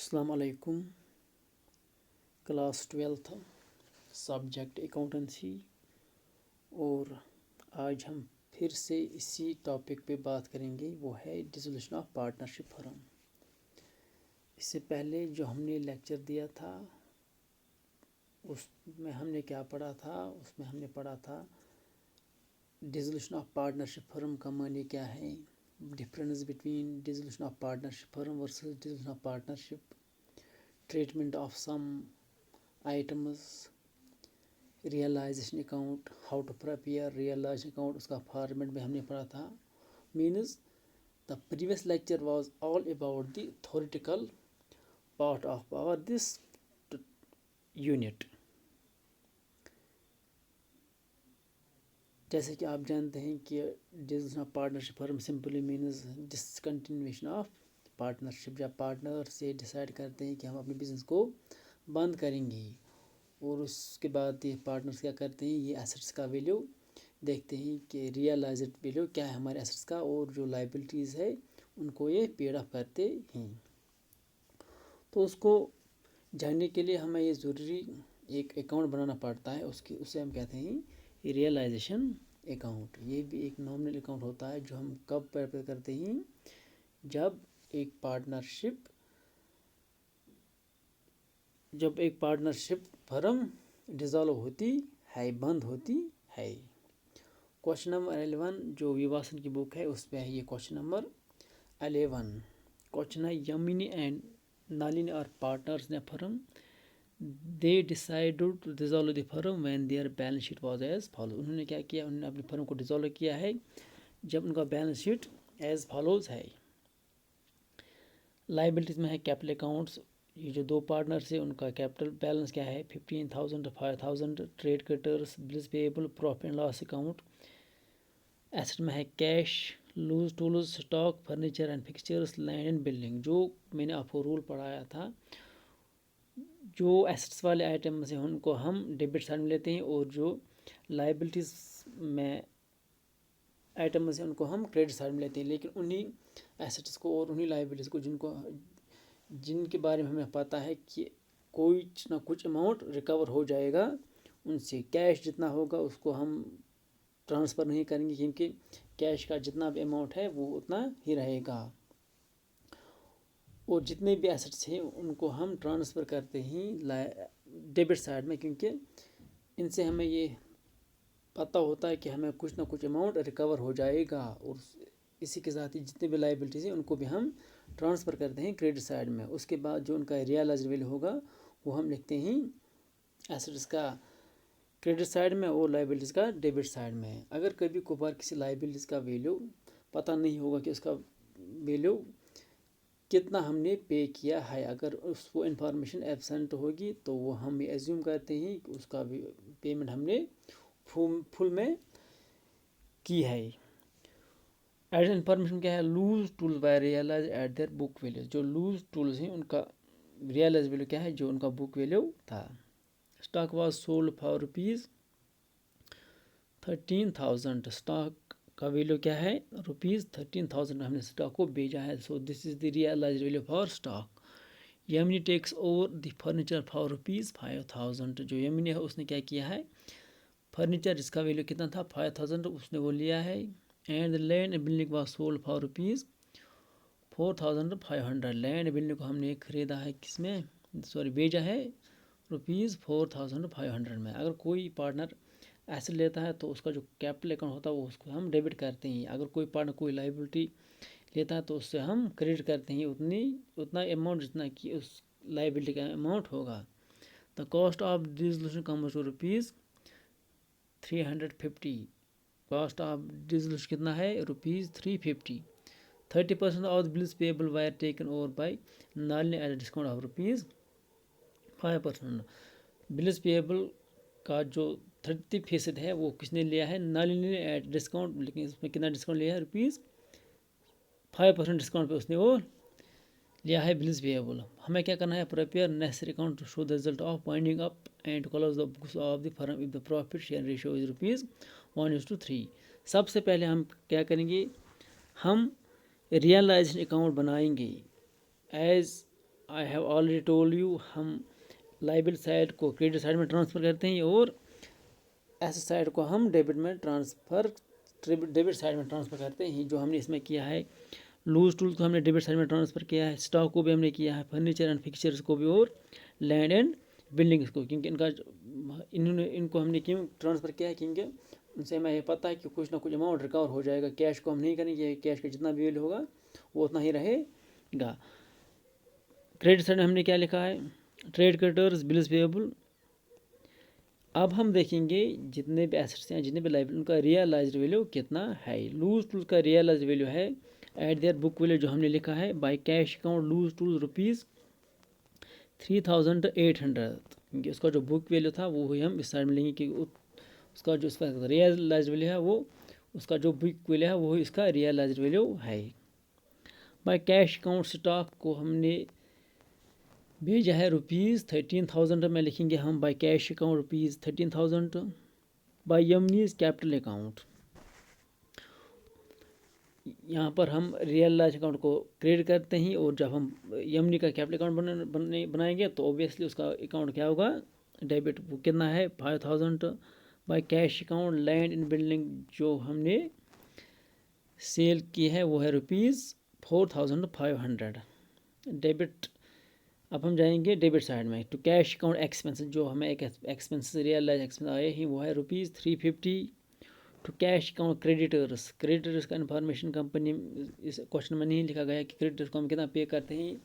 अस्सलाम वालेकुम। Class 12th subject accountancy. और आज हम फिर से इसी टॉपिक पे बात करेंगे, वो है डिसोल्यूशन ऑफ पार्टनरशिप फर्म। इससे पहले जो हमने लेक्चर दिया था उसमें हमने क्या पढ़ा था? उसमें हमने पढ़ा था डिसोल्यूशन ऑफ पार्टनरशिप फर्म का माने क्या है, difference between dissolution of partnership firm versus dissolution of partnership, treatment of some items, realisation account, how to prepare realisation account, उसका फॉर्मेट में हमने पढ़ा था। Means the previous lecture was all about the theoretical part of our this unit. जैसे कि आप जानते हैं कि dissolution of partnership firm simply means discontinuation of partnership. जब पार्टनर से डिसाइड करते हैं कि हम अपने बिजनेस को बंद करेंगे और उसके बाद ये पार्टनर्स क्या करते हैं, ये एसेट्स का वैल्यू देखते हैं कि रियलाइज्ड वैल्यू क्या है हमारे एसेट्स का, और जो लाइबिलिटीज़ है उनको ये पेड ऑफ करते हैं। तो उसको जानने के लिए हमें ये ज़रूरी एक अकाउंट बनाना पड़ता है, उसे हम कहते हैं रियलाइजेशन अकाउंट। ये भी एक नॉमिनल अकाउंट होता है जो हम कब प्रिपेयर करते हैं, जब एक पार्टनरशिप फर्म डिज़ोल्व होती है, बंद होती है। क्वेश्चन नंबर 11 जो विवासन की बुक है उस पर है ये क्वेश्चन नंबर 11। क्वेश्चन है, Yamini and Nalini are partners in firm, they decided to dissolve the firm when their balance sheet was as follow. उन्होंने क्या किया, उन्होंने अपनी फर्म को डिज़ोल्व किया है जब उनका बैलेंस शीट एज फॉलोज है। लाइबिलिटीज़ में है कैपिटल अकाउंट्स, ये जो दो पार्टनर्स है उनका कैपिटल बैलेंस क्या है 15,000 5,000, trade creditors, bills payable, profit and loss account. Asset में है cash, loose tools, stock, furniture and fixtures, land and building. जो मैंने आपको रूल पढ़ाया था, जो एसेट्स वाले आइटम्स हैं उनको हम डेबिट साइड में लेते हैं और जो लाइबिलिटीज़ में आइटम्स हैं उनको हम क्रेडिट साइड में लेते हैं। लेकिन उन्हीं एसेट्स को और उन्हीं लाइबिलिटीज़ को जिनके बारे में हमें पता है कि कुछ ना कुछ अमाउंट रिकवर हो जाएगा उनसे, कैश जितना होगा उसको हम ट्रांसफ़र नहीं करेंगे क्योंकि कैश का जितना भी अमाउंट है वो उतना ही रहेगा। और जितने भी एसेट्स हैं उनको हम ट्रांसफ़र करते हैं डेबिट साइड में, क्योंकि इनसे हमें ये पता होता है कि हमें कुछ ना कुछ अमाउंट रिकवर हो जाएगा। और इसी के साथ ही जितने भी लाइबिलिटीज़ हैं उनको भी हम ट्रांसफ़र करते हैं क्रेडिट साइड में। उसके बाद जो उनका रियलाइज्ड वैल्यू होगा वो हम लिखते हैं एसेट्स का क्रेडिट साइड में और लाइबिलिटीज़ का डेबिट साइड में। अगर कभी कभार किसी लाइबिलिटीज़ का वैल्यू पता नहीं होगा कि उसका वैल्यू कितना हमने पे किया है, अगर उसको इन्फॉर्मेशन एब्सेंट होगी तो वो हम एज्यूम करते हैं कि उसका पेमेंट हमने फुल में की है। एड इन्फॉर्मेशन क्या है, loose tools by realise at their book value. जो लूज टूल्स हैं उनका रियलाइज वैल्यू क्या है, जो उनका बुक वैल्यू था। Stock was sold for ₹13,000। Stock का वैल्यू क्या है, ₹13,000 हमने स्टॉक को बेचा है। So this is the realised value for stock. Yamini takes over the furniture for ₹5,000। जो यमिनी है उसने क्या किया है, फर्नीचर जिसका वैल्यू कितना था 5,000 उसने वो लिया है। And land and building was sold for ₹4,500। Land building को हमने खरीदा है किसमें, बेचा है ₹4,500 में। अगर कोई पार्टनर एसेट लेता है तो उसका जो कैपिटल अकाउंट होता है वो उसको हम डेबिट करते हैं। अगर कोई पार्टनर कोई लाइबिलिटी लेता है तो उससे हम क्रेडिट करते हैं उतना अमाउंट जितना कि उस लाइबिलिटी का अमाउंट होगा। The cost of dissolution comes to ₹350। Cost of dissolution कितना है, ₹350। 30% of the bills payable were taken over by Nalini at discount of ₹5%। Bills payable का जो 30% है वो किसने लिया है, नालिनी ने एट डिस्काउंट। लेकिन इसमें कितना डिस्काउंट लिया है, ₹5% डिस्काउंट पे उसने वो लिया है बिल्स पेएबल। हमें क्या करना है, prepare necessary account to show the result of winding up and close the books of the firm if the profit share ratio is ₹1:3। सबसे पहले हम क्या करेंगे, हम रियलाइजेशन अकाउंट बनाएंगे as I have already told you, हम liability side को credit side में ट्रांसफ़र करते हैं और एसेट साइड को हम डेबिट साइड में ट्रांसफ़र करते हैं। जो हमने इसमें किया है, लूज टूल्स को हमने डेबिट साइड में ट्रांसफ़र किया है, स्टॉक को भी हमने किया है, फर्नीचर एंड फिक्चर्स को भी, और लैंड एंड बिल्डिंग्स को, क्योंकि इनको हमने क्यों ट्रांसफ़र किया है, क्योंकि उनसे हमें पता है कि कुछ ना कुछ अमाउंट रिकवर हो जाएगा। कैश को हम नहीं करेंगे, कैश का जितना भी वैल्यू होगा वो उतना ही रहेगा। क्रेडिट साइड में हमने क्या लिखा है, ट्रेड क्रेडिटर्स, बिल्स पेएबल। अब हम देखेंगे जितने भी एसेट्स हैं, जितने भी लायबिलिटी, उनका रियलाइज्ड वैल्यू कितना है। लूज टूल्स का रियलाइज्ड वैल्यू है एट देयर बुक वैल्यू, जो हमने लिखा है by cash account loose tools ₹3,800, क्योंकि उसका जो बुक वैल्यू था वो ही हम इस साइड में लेंगे कि उसका जो इसका रियलाइज्ड वैल्यू है वो, उसका जो बुक वैल्यू है वो इसका रियलाइज्ड वैल्यू है। बाय कैश अकाउंट स्टॉक को हमने भेजा है ₹13,000 में, लिखेंगे हम by cash account ₹13,000। By Yamini's capital account, यहाँ पर हम रियलाइज अकाउंट को क्रिएट करते हैं, और जब हम यमनी का कैपिटल अकाउंट बनाएंगे तो ऑब्वियसली उसका अकाउंट क्या होगा, डेबिट। वो कितना है, 5,000। Bye cash account land in building, जो हमने सेल की है वो है ₹4,500 डेबिट। अब हम जाएंगे डेबिट साइड में, टू कैश अकाउंट एक्सपेंसेस, जो हमें एक एक्सपेंसेस रियलाइज एक्सपेंस आए हैं वो है ₹350। To cash account creditors, creditors का इन्फॉर्मेशन कंपनी, इस क्वेश्चन में नहीं लिखा गया कि क्रेडिटर्स को हम कितना पे करते हैं।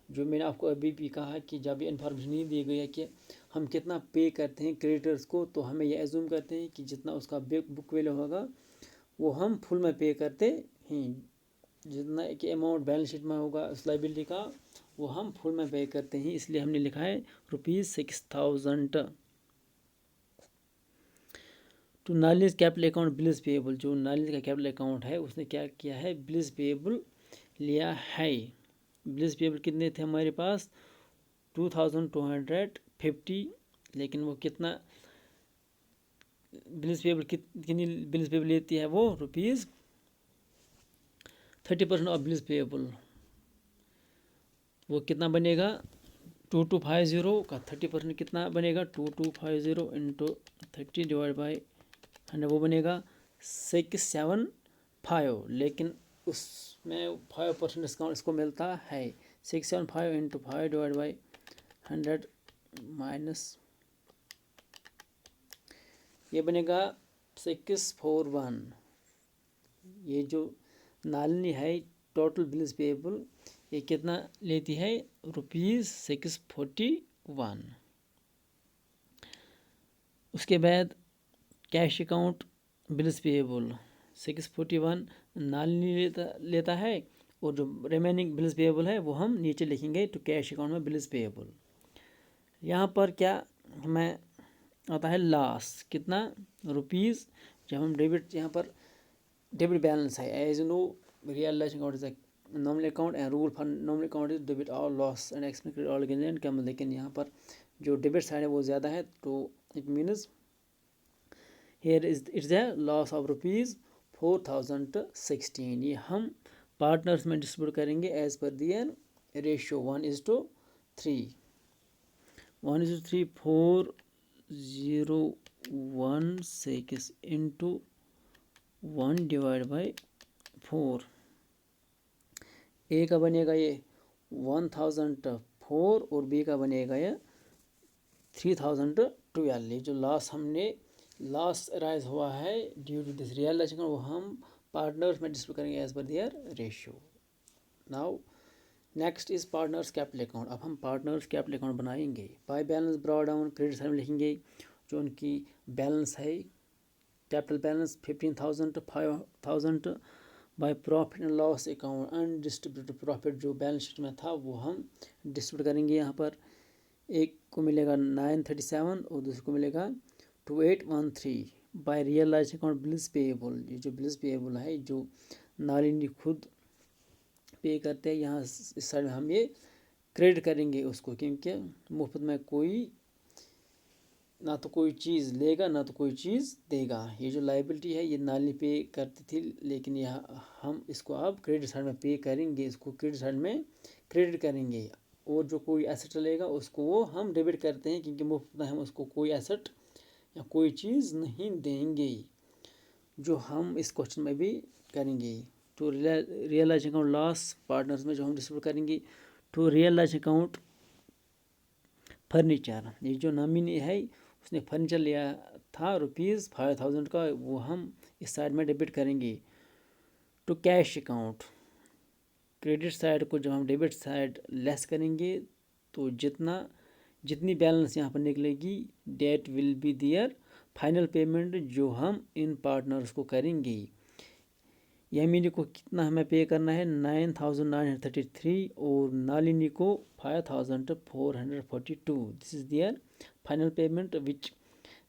जो मैंने आपको अभी भी कहा कि जब ये इन्फॉर्मेशन नहीं दी गई है कि हम कितना पे करते हैं क्रेडिटर्स को, तो हमें ये एज्यूम करते हैं कि जितना उसका बुक वैल्यू होगा वो हम फुल में पे करते हैं। जितना कि अमाउंट बैलेंस शीट में होगा उस लायबिलिटी का, वो हम फुल में पे करते हैं, इसलिए हमने लिखा है ₹6,000। टू नालिस कैपिटल अकाउंट बिल्स पेएबल, जो नालिस का कैपिटल अकाउंट है उसने क्या किया है, बिल्स पेएबल लिया है। बिल्स पेएबल कितने थे हमारे पास, 2,250, लेकिन वो कितना बिल्स पेएबल कितनी बिल्स पेएबल लेती है, वो ₹30% ऑफ बिल्स पेएबल। वो कितना बनेगा, 2250 का 30% कितना बनेगा, 2250 इंटू 30 डिवाइड बाई 100, वो बनेगा 675। लेकिन उसमें 5% डिस्काउंट इसको मिलता है। 675 इंटू 5 डिवाइड बाई 100 माइनस, ये बनेगा 641। ये जो नालिनी है टोटल बिल्स पेएबल, ये कितना लेती है, ₹641। उसके बाद cash account bills payable 641 Nalini लेता है, और जो रिमेनिंग बिल्स पेएबल है वो हम नीचे लिखेंगे टू कैश अकाउंट में बिल्स पेएबल। यहाँ पर क्या हमें आता है, लॉस कितना, रुपीज़। जब हम डेबिट, यहाँ पर डेबिट बैलेंस है, as you know realise account is nominal account and rule for nominal account is debit all loss and expense all gain and come, लेकिन यहाँ पर जो डेबिट साइड है वो ज़्यादा है, तो it means here is it's a loss of ₹4,016। ये हम पार्टनर्स में डिस्ट्रीब्यूट करेंगे as per their ratio 1:3। 1:3 4016 into 1 divide by 4। A का बनेगा ये 1004 और बी का बनेगा ये 3012। ये जो लॉस राइज हुआ है due to this realise account, वो हम पार्टनर्स में डिस्ट्रीब्यूट करेंगे as per their ratio. Now next is partners capital account. अब हम पार्टनर्स कैपिटल अकाउंट बनाएंगे। By balance brought down, credit side में लिखेंगे जो उनकी बैलेंस है, capital balance 15,000 5,000। By profit and loss account, undistributed profit जो बैलेंस शीट में था वो हम डिस्ट्रीब्यूट करेंगे। यहाँ पर एक को मिलेगा 937 और दूसरे को मिलेगा 2813। By realise account bills payable, ये जो बिल्स पेएबल है जो नालिनी खुद पे करते हैं, यहाँ इस साइड में हम ये क्रेडिट करेंगे उसको, क्योंकि मुफ्त में कोई ना तो कोई चीज़ लेगा ना तो कोई चीज़ देगा। ये जो लाइबिलिटी है ये नालिनी पे करती थी, लेकिन यहाँ हम इसको अब क्रेडिट साइड में पे करेंगे, इसको क्रेडिट साइड में क्रेडिट करेंगे। और जो कोई एसेट चलेगा उसको वो हम डेबिट करते हैं, क्योंकि मुफ्त में हम उसको कोई एसेट या कोई चीज़ नहीं देंगे, जो हम इस क्वेश्चन में भी करेंगे। To realise account loss partners में जो हम डिस्ट्रीब्यूट करेंगे, टू रियलाइज अकाउंट फर्नीचर, ये जो नॉमिनी है उसने फर्नीचर लिया था ₹5000 का, वो हम इस साइड में डेबिट करेंगे। To cash account, credit side को जब हम डेबिट साइड लेस करेंगे तो जितनी बैलेंस यहाँ पर निकलेगी that will be their final payment जो हम इन पार्टनर्स को करेंगे। यमीनी को कितना हमें पे करना है 9933 और नालिनी को 5442। This is their final payment which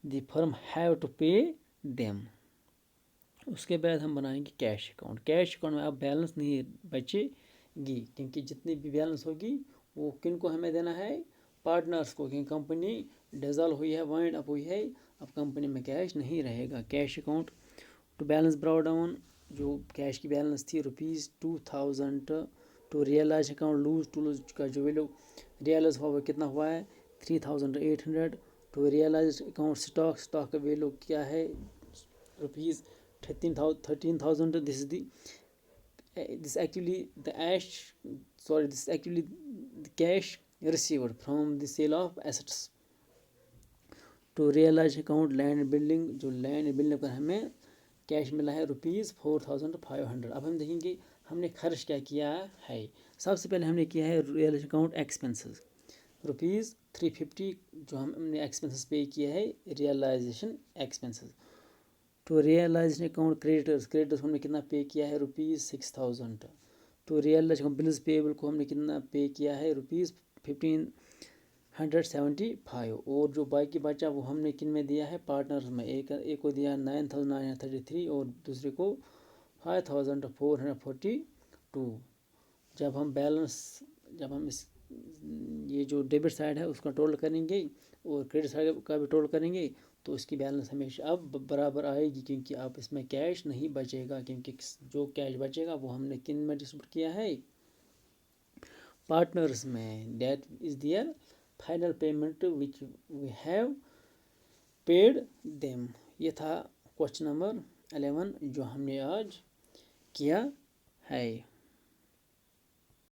the firm have to pay them. उसके बाद हम बनाएंगे कैश अकाउंट। कैश अकाउंट में अब बैलेंस नहीं बचेगी, क्योंकि जितनी भी बैलेंस होगी वो किन को हमें देना है, पार्टनर्स को, क्योंकि कंपनी डिसॉल्व हुई है, वाइंड अप हुई है, अब कंपनी में कैश नहीं रहेगा। Cash account to balance brought down, जो कैश की बैलेंस थी ₹2000, to realise account loose to loose का जो वैल्यू रियलाइज हुआ वो कितना हुआ है 3800। टू रियलाइज अकाउंट स्टॉक का वैल्यू क्या है ₹13,000। this actually the cash received from the sale of assets. To realise account land building, जो लैंड बिल्डिंग पर हमें कैश मिला है ₹4500। अब हम देखेंगे हमने खर्च क्या किया है। सबसे पहले हमने किया है रियलाइज अकाउंट एक्सपेंसेस ₹350, जो हमने एक्सपेंसेस पे किया है realisation expenses. To realise account creditors हमने कितना पे किया है ₹6000। To realise account bills payable को हमने कितना पे किया है ₹1575। और जो बाकी बचा वो हमने किन में दिया है, पार्टनर्स में। एक को दिया 9933 और दूसरे को 5442। जब हम इस ये जो डेबिट साइड है उसका टोटल करेंगे और क्रेडिट साइड का भी टोटल करेंगे तो इसकी बैलेंस हमेशा अब बराबर आएगी, क्योंकि अब इसमें कैश नहीं बचेगा, क्योंकि जो कैश बचेगा वो हमने किन में डिस्ट्रीब्यूट किया है, पार्टनर्स में। That is their final payment which we have paid them. ये था क्वेश्चन नंबर 11 जो हमने आज किया है।